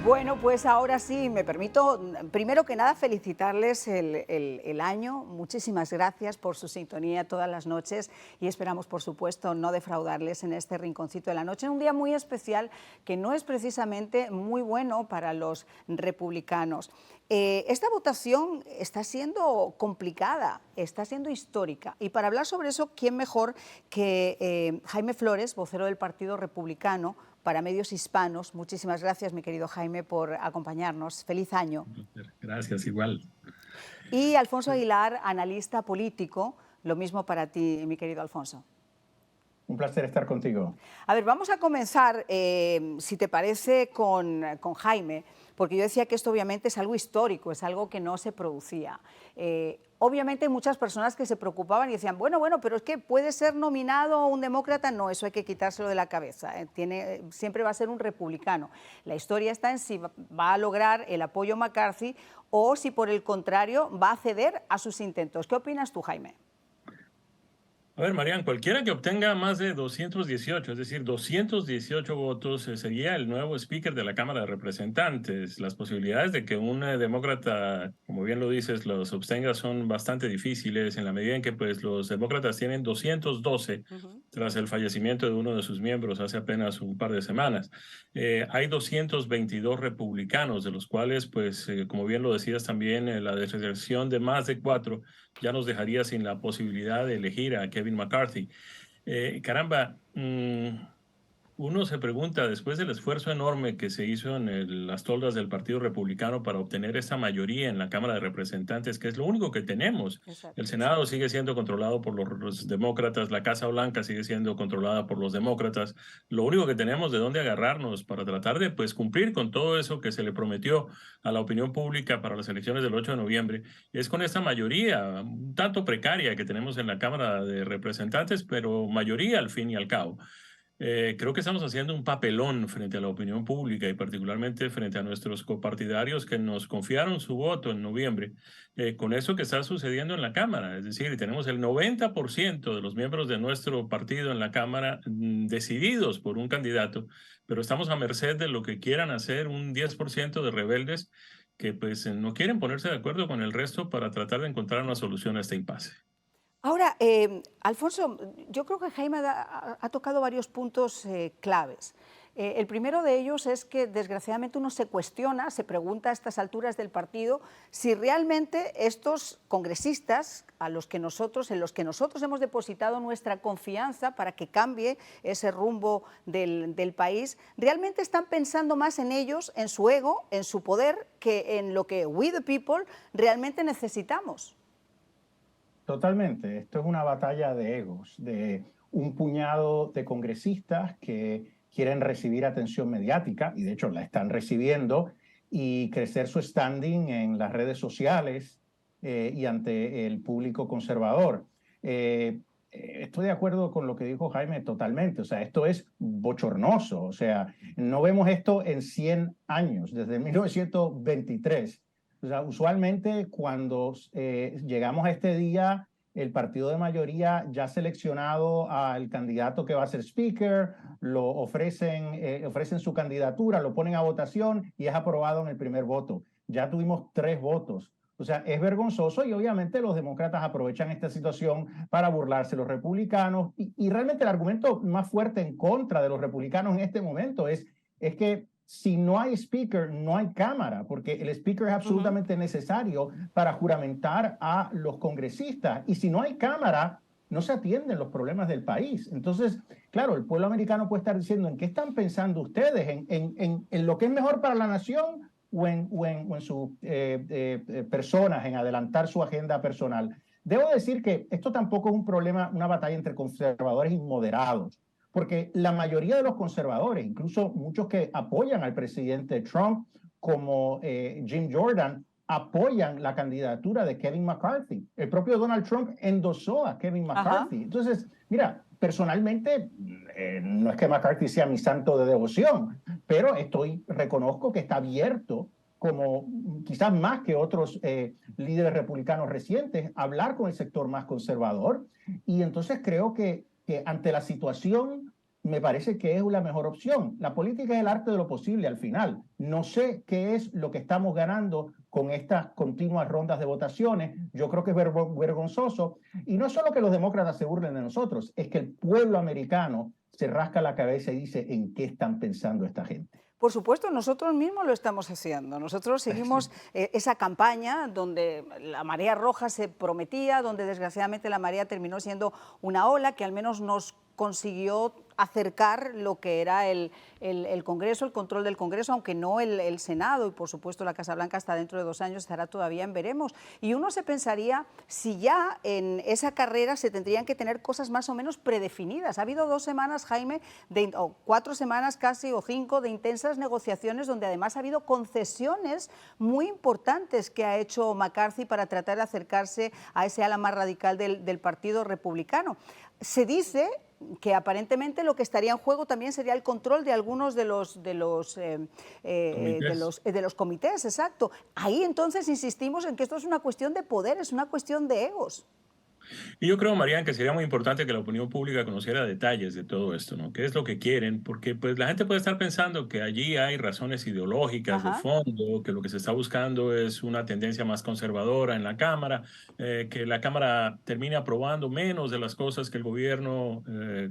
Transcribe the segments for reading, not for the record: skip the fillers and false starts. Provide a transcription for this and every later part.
Bueno, pues ahora sí, me permito, primero que nada, felicitarles el año. Muchísimas gracias por su sintonía todas las noches y esperamos, por supuesto, no defraudarles en este rinconcito de la noche, en un día muy especial que no es precisamente muy bueno para los republicanos. Esta votación está siendo complicada, está siendo histórica. Y para hablar sobre eso, ¿quién mejor que Jaime Flores, vocero del Partido Republicano, para medios hispanos? Muchísimas gracias, mi querido Jaime, por acompañarnos. Feliz año. Gracias, igual. Y Alfonso Aguilar, analista político, lo mismo para ti, mi querido Alfonso. Un placer estar contigo. A ver, vamos a comenzar, si te parece, con Jaime, porque yo decía que esto obviamente es algo histórico, es algo que no se producía. Obviamente hay muchas personas que se preocupaban y decían, bueno, pero es que puede ser nominado un demócrata. No, eso hay que quitárselo de la cabeza. Siempre va a ser un republicano. La historia está en si va a lograr el apoyo McCarthy o si, por el contrario, va a ceder a sus intentos. ¿Qué opinas tú, Jaime? A ver, Marian, cualquiera que obtenga más de 218, es decir, 218 votos, sería el nuevo speaker de la Cámara de Representantes. Las posibilidades de que un demócrata, como bien lo dices, los obtenga son bastante difíciles en la medida en que pues, los demócratas tienen 212 tras el fallecimiento de uno de sus miembros hace apenas un par de semanas. Hay 222 republicanos, de los cuales, pues, como bien lo decías también, la deserción de más de 4 ya nos dejaría sin la posibilidad de elegir a Kevin McCarthy. Caramba, uno se pregunta, después del esfuerzo enorme que se hizo en las toldas del Partido Republicano para obtener esta mayoría en la Cámara de Representantes, que es lo único que tenemos. Exacto. El Senado sigue siendo controlado por los demócratas, la Casa Blanca sigue siendo controlada por los demócratas. Lo único que tenemos de dónde agarrarnos para tratar de pues, cumplir con todo eso que se le prometió a la opinión pública para las elecciones del 8 de noviembre es con esta mayoría un tanto precaria que tenemos en la Cámara de Representantes, pero mayoría al fin y al cabo. Creo que estamos haciendo un papelón frente a la opinión pública y particularmente frente a nuestros copartidarios que nos confiaron su voto en noviembre con eso que está sucediendo en la Cámara. Es decir, tenemos el 90% de los miembros de nuestro partido en la Cámara decididos por un candidato, pero estamos a merced de lo que quieran hacer un 10% de rebeldes que pues no quieren ponerse de acuerdo con el resto para tratar de encontrar una solución a este impasse. Ahora, Alfonso, yo creo que Jaime ha tocado varios puntos claves. El primero de ellos es que desgraciadamente uno se cuestiona, se pregunta a estas alturas del partido si realmente estos congresistas en los que nosotros hemos depositado nuestra confianza para que cambie ese rumbo del país, realmente están pensando más en ellos, en su ego, en su poder, que en lo que we the people realmente necesitamos. Totalmente. Esto es una batalla de egos, de un puñado de congresistas que quieren recibir atención mediática, y de hecho la están recibiendo, y crecer su standing en las redes sociales y ante el público conservador. Estoy de acuerdo con lo que dijo Jaime totalmente. O sea, esto es bochornoso. O sea, no vemos esto en 100 años, desde 1923. O sea, usualmente cuando llegamos a este día, el partido de mayoría ya ha seleccionado al candidato que va a ser speaker, ofrecen su candidatura, lo ponen a votación y es aprobado en el primer voto. Ya tuvimos 3 votos. O sea, es vergonzoso y obviamente los demócratas aprovechan esta situación para burlarse de los republicanos. Y realmente el argumento más fuerte en contra de los republicanos en este momento es que si no hay speaker, no hay cámara, porque el speaker es absolutamente necesario para juramentar a los congresistas. Y si no hay cámara, no se atienden los problemas del país. Entonces, claro, el pueblo americano puede estar diciendo, ¿en qué están pensando ustedes? ¿En lo que es mejor para la nación o en sus personas, en adelantar su agenda personal? Debo decir que esto tampoco es un problema, una batalla entre conservadores y moderados, porque la mayoría de los conservadores, incluso muchos que apoyan al presidente Trump, como Jim Jordan, apoyan la candidatura de Kevin McCarthy. El propio Donald Trump endosó a Kevin McCarthy. Ajá. Entonces, mira, personalmente, no es que McCarthy sea mi santo de devoción, pero reconozco que está abierto, como quizás más que otros líderes republicanos recientes, a hablar con el sector más conservador. Y entonces creo que ante la situación me parece que es la mejor opción. La política es el arte de lo posible al final. No sé qué es lo que estamos ganando con estas continuas rondas de votaciones. Yo creo que es vergonzoso. Y no es solo que los demócratas se burlen de nosotros, es que el pueblo americano se rasca la cabeza y dice en qué están pensando esta gente. Por supuesto, nosotros mismos lo estamos haciendo. Nosotros seguimos esa campaña donde la marea roja se prometía, donde desgraciadamente la marea terminó siendo una ola que al menos nos consiguió acercar lo que era el Congreso, el control del Congreso, aunque no el Senado, y por supuesto la Casa Blanca hasta dentro de 2 años estará todavía en veremos. Y uno se pensaría si ya en esa carrera se tendrían que tener cosas más o menos predefinidas. Ha habido 2 semanas, Jaime, o 4 semanas casi, o 5, de intensas negociaciones donde además ha habido concesiones muy importantes que ha hecho McCarthy para tratar de acercarse a ese ala más radical del Partido Republicano. Se dice que aparentemente lo que estaría en juego también sería el control de algunos de los comités, exacto. Ahí entonces insistimos en que esto es una cuestión de poder, es una cuestión de egos. Y yo creo, Marian, que sería muy importante que la opinión pública conociera detalles de todo esto, ¿no? ¿Qué es lo que quieren? Porque pues la gente puede estar pensando que allí hay razones ideológicas de fondo, que lo que se está buscando es una tendencia más conservadora en la Cámara, que la Cámara termine aprobando menos de las cosas que el gobierno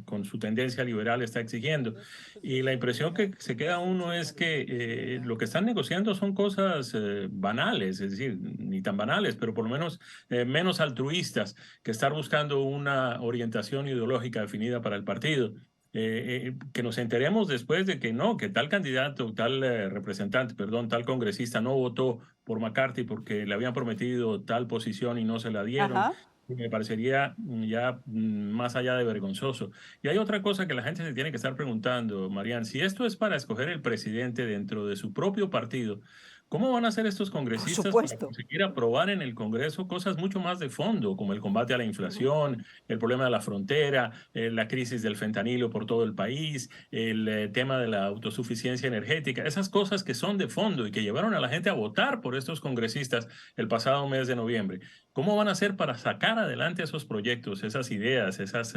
con su tendencia liberal está exigiendo. Y la impresión que se queda uno es que lo que están negociando son cosas banales, es decir, ni tan banales, pero por lo menos menos altruistas que estar buscando una orientación ideológica definida para el partido. Que nos enteremos después de que no, que tal candidato, tal representante, perdón, tal congresista no votó por McCarthy porque le habían prometido tal posición y no se la dieron. Me parecería ya más allá de vergonzoso. Y hay otra cosa que la gente se tiene que estar preguntando, Marian, si esto es para escoger el presidente dentro de su propio partido, ¿cómo van a hacer estos congresistas para conseguir aprobar en el Congreso cosas mucho más de fondo, como el combate a la inflación, el problema de la frontera, la crisis del fentanilo por todo el país, el tema de la autosuficiencia energética, esas cosas que son de fondo y que llevaron a la gente a votar por estos congresistas el pasado mes de noviembre? ¿Cómo van a hacer para sacar adelante esos proyectos, esas ideas, esas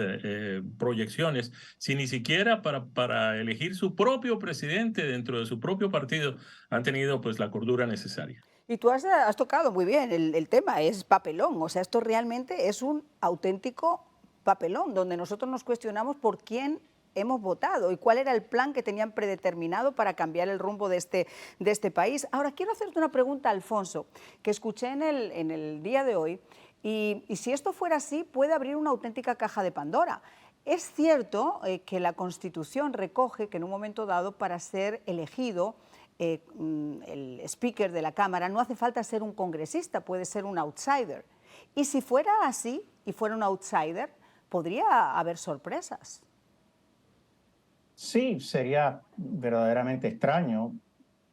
proyecciones, si ni siquiera para elegir su propio presidente dentro de su propio partido han tenido pues la cordura necesaria? Y tú has tocado muy bien el tema, es papelón, o sea, esto realmente es un auténtico papelón, donde nosotros nos cuestionamos por quién hemos votado y cuál era el plan que tenían predeterminado para cambiar el rumbo de este país. Ahora, quiero hacerte una pregunta, Alfonso, que escuché en el día de hoy, y si esto fuera así, puede abrir una auténtica caja de Pandora. Es cierto que la Constitución recoge que en un momento dado, para ser elegido el speaker de la Cámara, no hace falta ser un congresista, puede ser un outsider. Y si fuera así, y fuera un outsider, podría haber sorpresas. Sí, sería verdaderamente extraño.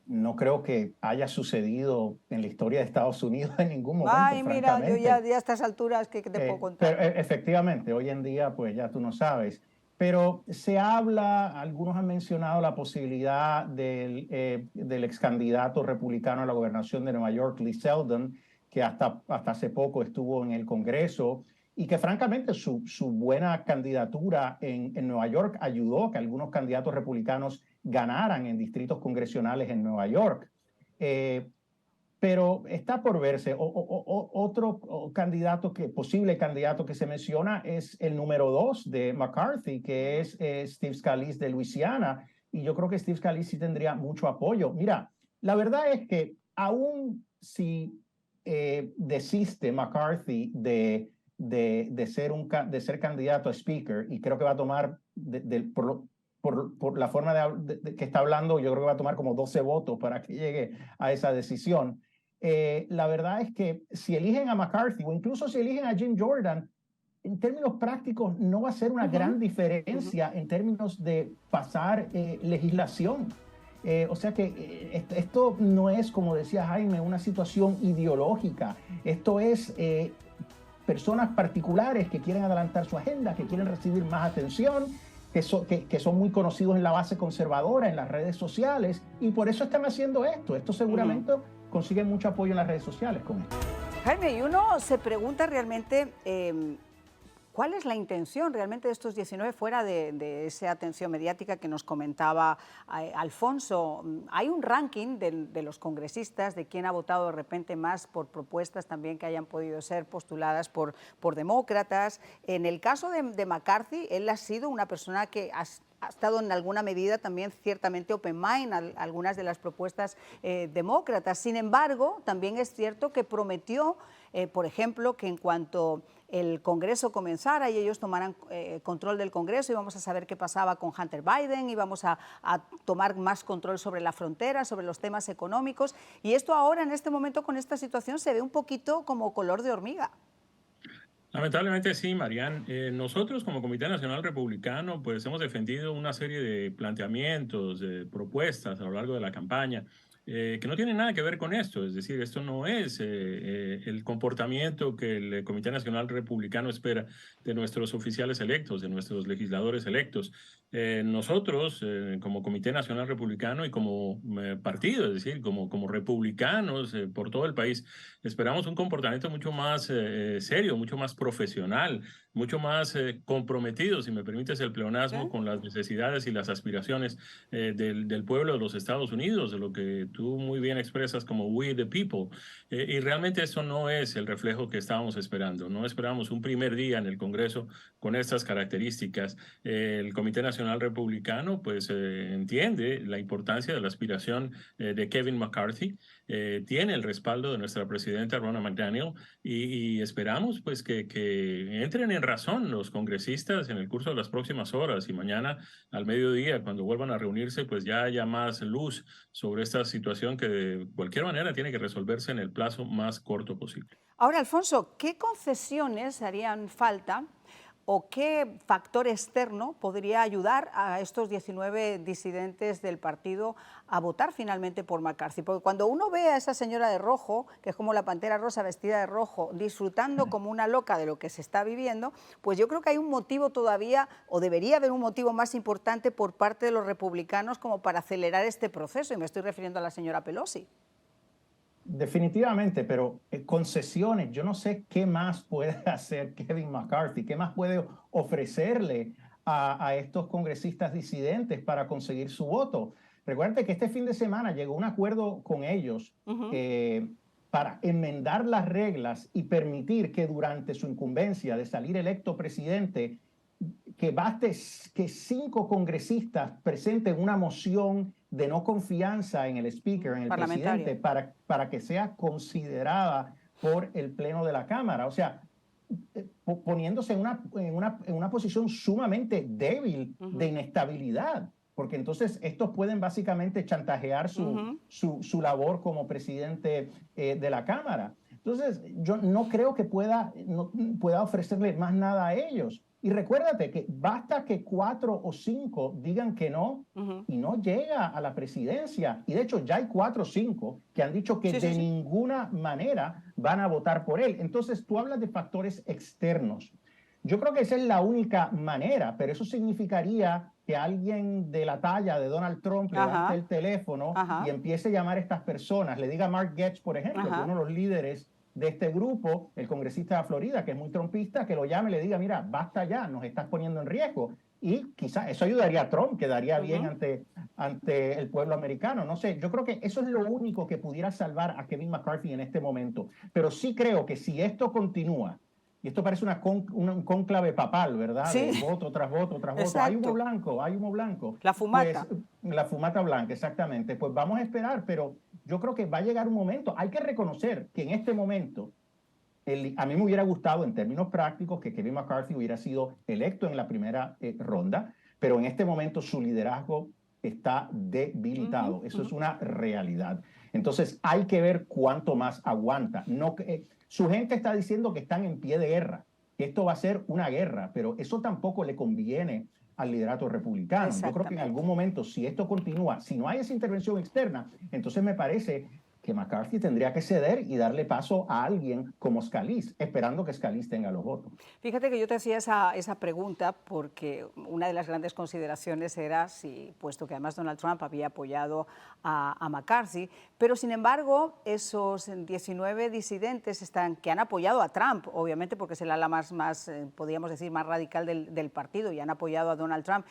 No creo que haya sucedido en la historia de Estados Unidos en ningún momento. Ay, mira, yo ya a estas alturas, ¿qué te puedo contar? Pero, efectivamente, hoy en día, pues ya tú no sabes. Pero se habla, algunos han mencionado la posibilidad del ex candidato republicano a la gobernación de Nueva York, Lee Zeldin, que hasta hace poco estuvo en el Congreso y que francamente su buena candidatura en Nueva York ayudó a que algunos candidatos republicanos ganaran en distritos congresionales en Nueva York. Pero está por verse. Otro posible candidato que se menciona es el número 2 de McCarthy, que es Steve Scalise de Luisiana. Y yo creo que Steve Scalise sí tendría mucho apoyo. Mira, la verdad es que aún si desiste McCarthy de ser candidato a speaker, y creo que va a tomar, por la forma que está hablando, yo creo que va a tomar como 12 votos para que llegue a esa decisión. La verdad es que si eligen a McCarthy o incluso si eligen a Jim Jordan, en términos prácticos no va a ser una gran diferencia en términos de pasar legislación. O sea que esto no es, como decía Jaime, una situación ideológica. Esto es personas particulares que quieren adelantar su agenda, que quieren recibir más atención, que son muy conocidos en la base conservadora, en las redes sociales, y por eso están haciendo esto. Esto seguramente consigue mucho apoyo en las redes sociales con esto. Jaime, y uno se pregunta realmente ¿cuál es la intención realmente de estos 19 fuera de esa atención mediática que nos comentaba Alfonso? Hay un ranking de los congresistas, de quién ha votado de repente más por propuestas también que hayan podido ser postuladas por demócratas. En el caso de McCarthy, él ha sido una persona que ha estado en alguna medida también ciertamente open mind a algunas de las propuestas demócratas. Sin embargo, también es cierto que prometió, por ejemplo, que en cuanto el Congreso comenzara y ellos tomaran control del Congreso, íbamos a saber qué pasaba con Hunter Biden, íbamos a tomar más control sobre la frontera, sobre los temas económicos, y esto ahora, en este momento, con esta situación, se ve un poquito como color de hormiga. Lamentablemente sí, Marian. Nosotros como Comité Nacional Republicano pues hemos defendido una serie de planteamientos, de propuestas a lo largo de la campaña que no tienen nada que ver con esto. Es decir, esto no es el comportamiento que el Comité Nacional Republicano espera de nuestros oficiales electos, de nuestros legisladores electos. Nosotros como Comité Nacional Republicano y como partido, es decir, como republicanos por todo el país, esperamos un comportamiento mucho más serio, mucho más profesional, mucho más comprometido, si me permites el pleonasmo, con las necesidades y las aspiraciones del pueblo de los Estados Unidos, de lo que tú muy bien expresas como we the people. Y realmente eso no es el reflejo que estábamos esperando. No esperábamos un primer día en el Congreso con estas características. El Comité Nacional Republicano pues entiende la importancia de la aspiración de Kevin McCarthy, tiene el respaldo de nuestra presidenta Ronna McDaniel y esperamos pues que entren en razón los congresistas en el curso de las próximas horas y mañana al mediodía, cuando vuelvan a reunirse, pues ya haya más luz sobre esta situación que de cualquier manera tiene que resolverse en el plazo más corto posible. Ahora, Alfonso, ¿qué concesiones harían falta o qué factor externo podría ayudar a estos 19 disidentes del partido a votar finalmente por McCarthy? Porque cuando uno ve a esa señora de rojo, que es como la pantera rosa vestida de rojo, disfrutando como una loca de lo que se está viviendo, pues yo creo que hay un motivo todavía, o debería haber un motivo más importante por parte de los republicanos como para acelerar este proceso, y me estoy refiriendo a la señora Pelosi. Definitivamente, pero concesiones, yo no sé qué más puede hacer Kevin McCarthy, qué más puede ofrecerle a estos congresistas disidentes para conseguir su voto. Recuerde que este fin de semana llegó un acuerdo con ellos para enmendar las reglas y permitir que durante su incumbencia de salir electo presidente, que baste que 5 congresistas presenten una moción de no confianza en el speaker, en el presidente, para que sea considerada por el pleno de la Cámara. O sea, poniéndose en una posición sumamente débil de inestabilidad, porque entonces estos pueden básicamente chantajear su labor como presidente de la Cámara. Entonces, yo no creo que pueda ofrecerle más nada a ellos. Y recuérdate que basta que 4 o 5 digan que no y no llega a la presidencia. Y de hecho ya hay 4 o 5 que han dicho que de ninguna manera van a votar por él. Entonces tú hablas de factores externos. Yo creo que esa es la única manera, pero eso significaría que alguien de la talla de Donald Trump levante el teléfono y empiece a llamar a estas personas. Le diga a Mark Getz, por ejemplo, que uno de los líderes de este grupo, el congresista de Florida, que es muy trumpista, que lo llame y le diga, mira, basta ya, nos estás poniendo en riesgo. Y quizás eso ayudaría a Trump, quedaría bien ante el pueblo americano. No sé, yo creo que eso es lo único que pudiera salvar a Kevin McCarthy en este momento. Pero sí creo que si esto continúa, y esto parece un cónclave papal, ¿verdad? Sí. De voto tras voto tras voto. Exacto. Hay humo blanco. La fumata. Pues, la fumata blanca, exactamente. Pues vamos a esperar, pero yo creo que va a llegar un momento. Hay que reconocer que en este momento, a mí me hubiera gustado en términos prácticos que Kevin McCarthy hubiera sido electo en la primera ronda, pero en este momento su liderazgo está debilitado. Eso es una realidad. Entonces hay que ver cuánto más aguanta. Su gente está diciendo que están en pie de guerra, que esto va a ser una guerra, pero eso tampoco le conviene al liderato republicano. Yo creo que en algún momento, si esto continúa, si no hay esa intervención externa, entonces me parece que McCarthy tendría que ceder y darle paso a alguien como Scalise, esperando que Scalise tenga los votos. Fíjate que yo te hacía esa pregunta porque una de las grandes consideraciones era si, puesto que además Donald Trump había apoyado a McCarthy, pero sin embargo esos 19 disidentes que han apoyado a Trump, obviamente porque es el ala más podríamos decir, más radical del partido y han apoyado a Donald Trump,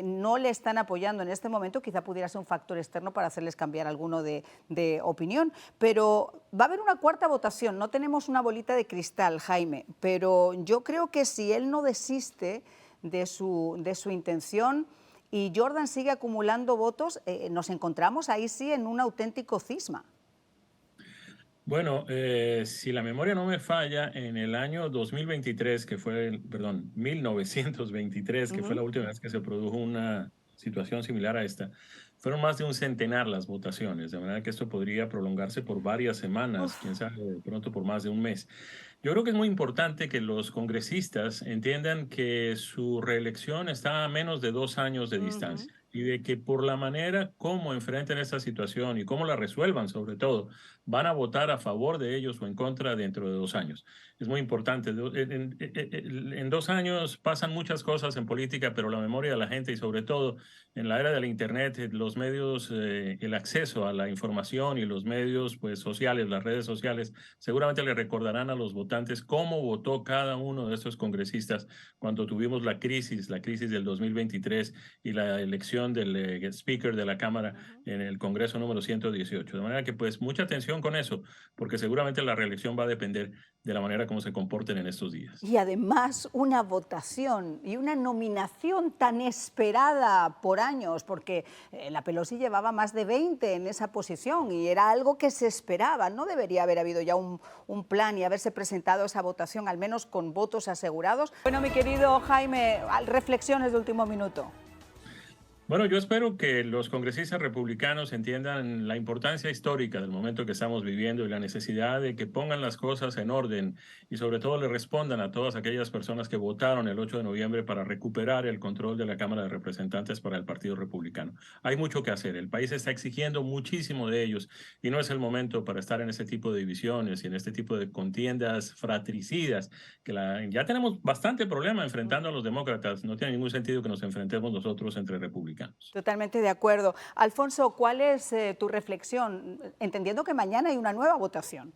no le están apoyando en este momento, quizá pudiera ser un factor externo para hacerles cambiar alguno de opinión, pero va a haber una cuarta votación. No tenemos una bolita de cristal, Jaime, pero yo creo que si él no desiste de su intención y Jordan sigue acumulando votos, nos encontramos ahí sí en un auténtico cisma. Bueno, si la memoria no me falla, en el año 2023, perdón, 1923, que fue la última vez que se produjo una situación similar a esta, fueron más de un centenar las votaciones, de manera que esto podría prolongarse por varias semanas, quién sabe, de pronto por más de un mes. Yo creo que es muy importante que los congresistas entiendan que su reelección está a menos de 2 años de distancia y de que por la manera como enfrenten esta situación y cómo la resuelvan, sobre todo, van a votar a favor de ellos o en contra dentro de 2 años. Es muy importante. En 2 años pasan muchas cosas en política, pero la memoria de la gente y sobre todo en la era del Internet, los medios, el acceso a la información y los medios pues, sociales, las redes sociales, seguramente le recordarán a los votantes cómo votó cada uno de estos congresistas cuando tuvimos la crisis del 2023 y la elección del speaker de la Cámara en el Congreso número 118. De manera que pues mucha atención con eso, porque seguramente la reelección va a depender de la manera como se comporten en estos días. Y además una votación y una nominación tan esperada por años, porque la Pelosi llevaba más de 20 en esa posición y era algo que se esperaba. No debería haber habido ya un plan y haberse presentado esa votación, al menos con votos asegurados. Bueno, mi querido Jaime, reflexiones de último minuto. Bueno, yo espero que los congresistas republicanos entiendan la importancia histórica del momento que estamos viviendo y la necesidad de que pongan las cosas en orden y sobre todo le respondan a todas aquellas personas que votaron el 8 de noviembre para recuperar el control de la Cámara de Representantes para el Partido Republicano. Hay mucho que hacer. El país está exigiendo muchísimo de ellos y no es el momento para estar en este tipo de divisiones y en este tipo de contiendas fratricidas que ya tenemos bastante problema enfrentando a los demócratas. No tiene ningún sentido que nos enfrentemos nosotros entre republicanos. Totalmente de acuerdo. Alfonso, ¿cuál es tu reflexión? Entendiendo que mañana hay una nueva votación.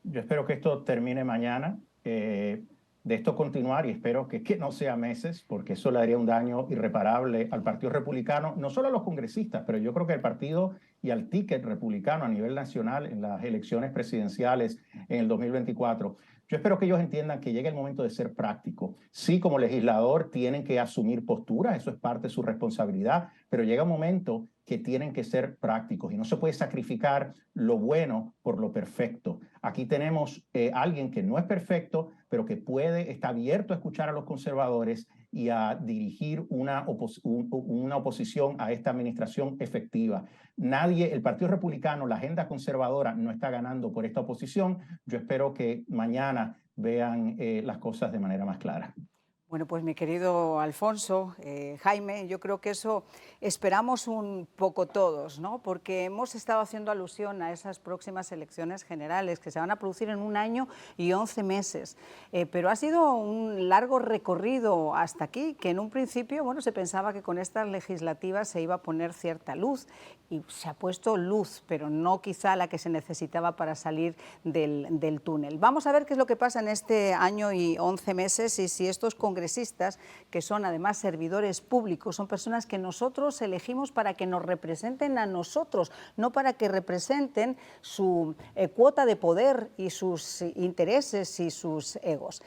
Yo espero que esto termine mañana, de esto continuar y espero que no sea meses, porque eso le daría un daño irreparable al Partido Republicano, no solo a los congresistas, pero yo creo que al partido y al ticket republicano a nivel nacional en las elecciones presidenciales en el 2024. Yo espero que ellos entiendan que llega el momento de ser práctico. Sí, como legislador tienen que asumir posturas, eso es parte de su responsabilidad, pero llega un momento que tienen que ser prácticos y no se puede sacrificar lo bueno por lo perfecto. Aquí tenemos alguien que no es perfecto, pero que está abierto a escuchar a los conservadores y a dirigir una oposición a esta administración efectiva. El Partido Republicano, la agenda conservadora no está ganando por esta oposición. Yo espero que mañana vean las cosas de manera más clara. Bueno, pues mi querido Alfonso, Jaime, yo creo que eso esperamos un poco todos, ¿no? Porque hemos estado haciendo alusión a esas próximas elecciones generales que se van a producir en 1 año y 11 meses. Pero ha sido un largo recorrido hasta aquí, que en un principio, bueno, se pensaba que con estas legislativas se iba a poner cierta luz y se ha puesto luz, pero no quizá la que se necesitaba para salir del túnel. Vamos a ver qué es lo que pasa en este año y 11 meses y si estos congresistas, que son además servidores públicos, son personas que nosotros elegimos para que nos representen a nosotros, no para que representen su cuota de poder y sus intereses y sus egos.